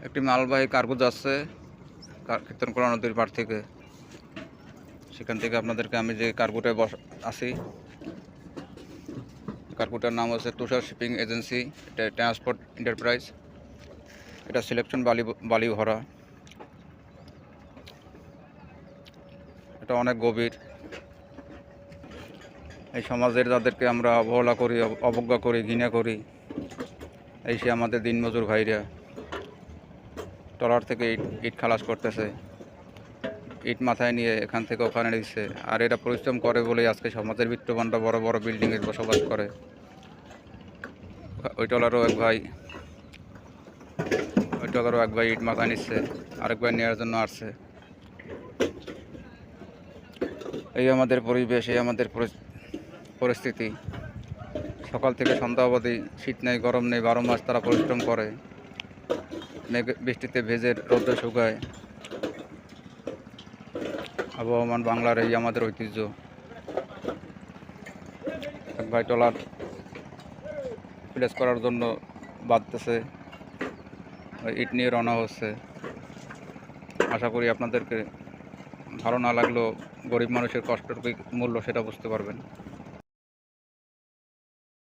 একটি মালবাহী কার্গো যাচ্ছে কীর্তনখোলা নদীর পাড় থেকে। সেখান থেকে আপনাদেরকে আমি যে কার্গোটায় আছি, কার্গোটার নাম হচ্ছে তুষার শিপিং এজেন্সি। এটা ট্রান্সপোর্ট এন্টারপ্রাইজ। এটা সিলেকশন বালি ভরা। এটা অনেক গভীর। এই সমাজের যাদেরকে আমরা অবহেলা করি, অবজ্ঞা করি, ঘৃণা করি, এই সে আমাদের দিনমজুর ভাইরা ট্রলার থেকে ইট খালাস করতেছে, ইট মাথায় নিয়ে এখান থেকে ওখানে দিচ্ছে। আর এরা পরিশ্রম করে বলেই আজকে সমাজের বিত্তবানরা বড় বড় বিল্ডিংয়ে বসবাস করে। ওই ট্রলারও এক ভাই ইট মাথায় নিচ্ছে, আরেক ভাই নেওয়ার জন্য আসছে। এই আমাদের পরিবেশ, এই আমাদের পরিস্থিতি। সকাল থেকে সন্ধ্যা অবধি শীত নেই, গরম নেই, 12 মাস তারা পরিশ্রম করে। বৃষ্টিতে ভেজে রোদে শুকায়। আবহমান বাংলার এই আমাদের ঐতিহ্য। এক ভাই ট্রলার প্লেস করার জন্য বাঁধতেছে, ইট নিয়ে রওনা হচ্ছে। আশা করি আপনাদেরকে ভালো না লাগলেও গরিব মানুষের কষ্টের মূল্য সেটা বুঝতে পারবেন।